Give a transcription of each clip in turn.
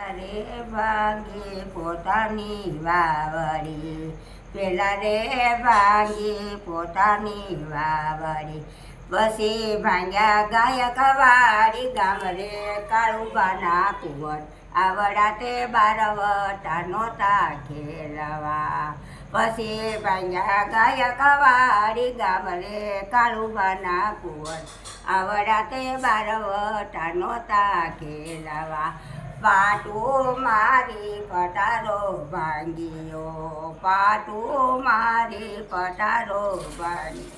પેલા રે ભાંગે પોતાની વાવડી, પેલા રે ભાંગે પોતાની વાવડી, પછી ભાંગ્યા ગાયક વાડી, ગામ રે કાળુબાના કુંવર, આવડા તે બારવટા નોતા ખેલવા. પછી ભાંગ્યા ગાયક વાડી, ગામ રે કાળુબાના કુંવર, આવડા તે બારવટા નોતા ખેલવા. પાટું મારી પટારો ભાંગ્યો, પાટું મારી પટારો ભાંગ્યો.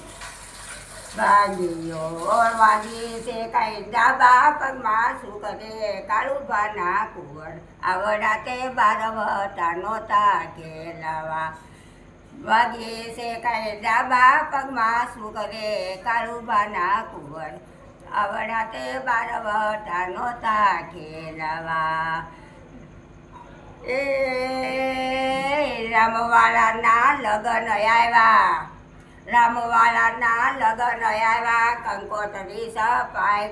વાગી છે કઈ ડાબા પગમાં શું કરે કાળુબાના કુંવર, આવડા તે બારવટા નોતા ખેલવા. વાગી છે કઈ ડાબા પગમાં શું કરે કાળુબાના કુંવર, આવડા તે બારવટા નોતા ખેલવા. એ રામવાલાના લગન આવ્યા, રામવાલાના લગન આવ્યા, કંકોતરી સપાય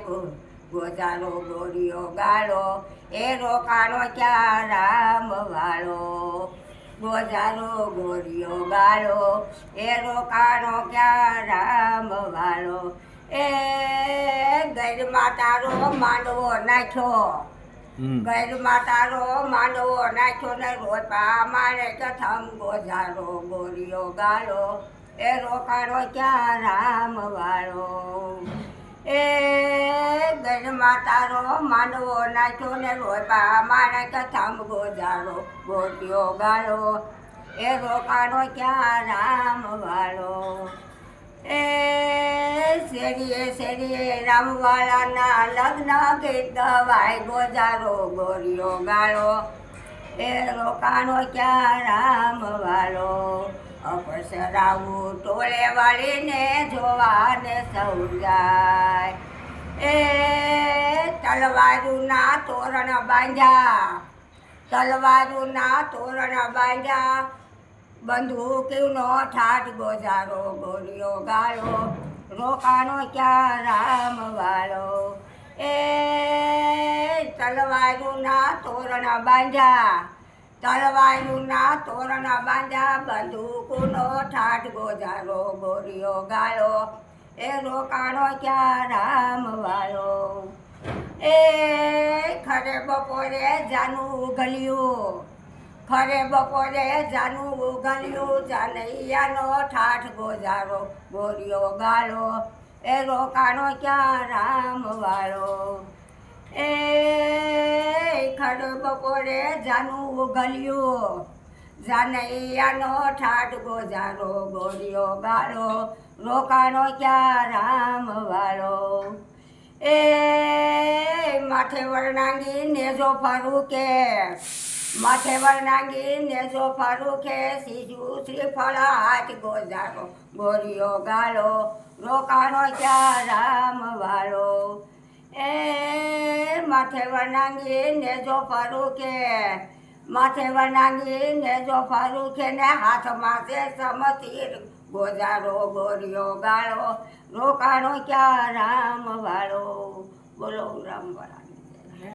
ગોજારો ગોરીઓ ગાળો, એ રોકાણો ક્યાં રામવાળો. ગોજારો ગોરીઓ ગાળો, એ રોકાણો ક્યાં રામવાળો. એ ગઈરમાં તારો માંડવો નાખ્યો, ગઈરમાં તારો માંડવો નાખ્યો ને રોપા મારે કથમ ગોજારો ગોરીઓ ગાળો, એ રોકાણો ક્યાં રામવાળો. એ ગઈરમાં તારો માંડવો નાખ્યો ને રોપા મારે કથમ ગોજારો ગોરીઓ ગાળો, એ રોકાણો ક્યાં રામવાળો. એ શેરીએ શેરીએ રામવાલાના લગ્ન ગીત ગવાય, ગોજારો ગોરીઓ ગાળો, એ રોકાણો ક્યાં રામવાળો. અપસરાવું ટોળે વાળીને જોવાને સૌ જાય, એ તલવારુના તોરણ બાંધ્યા, તલવારુના તોરણ બાંધ્યા, બંદૂકનો ઠાઠ ગોજારો ગોરીઓ ગાળો, રોકાણો ક્યાં રામવાળો. એ તલવારુના તોરણ બાંધ્યા, તલવારુના તોરણ બાંધ્યા, બંદૂકનો ઠાઠ ગોજારો ગોરીઓ ગાળો, એ રોકાણો ક્યાં રામવાળો. એ ખરે બપોરે જાનું ઉઘલ્યું, ખરે બપોરે જાનું ઉઘલ્યું, જાનૈયાનો ઠાઠ ગોજારો ગોરીઓ ગાળો, એ રોકાણો ક્યાં રામવાળો. એ ખરે બપોરે જાનું ઉઘલ્યું, જાનૈયાનો ઠાઠ ગોજારો ગોરીઓ ગાળો, રોકાણો ક્યાં રામવાળો. એ માથે વરણાંગી નેજો ફરું કે, માથે વરણાંગી નેજો ફરું કે, સીજું શ્રીફળ હાથ ગોજારો ગોરીઓ ગાળો, રોકાણો ક્યાં રામવાળો. એ માથે વરણાંગી નેજો ફરું કે, માથે વરણાંગી નેજો ફરું કે, ને હાથમાં છે સમતીર ગોજારો ગોરીઓ ગાળો, રોકાણો ક્યાં રામવાળો. બોલો રામવાળા.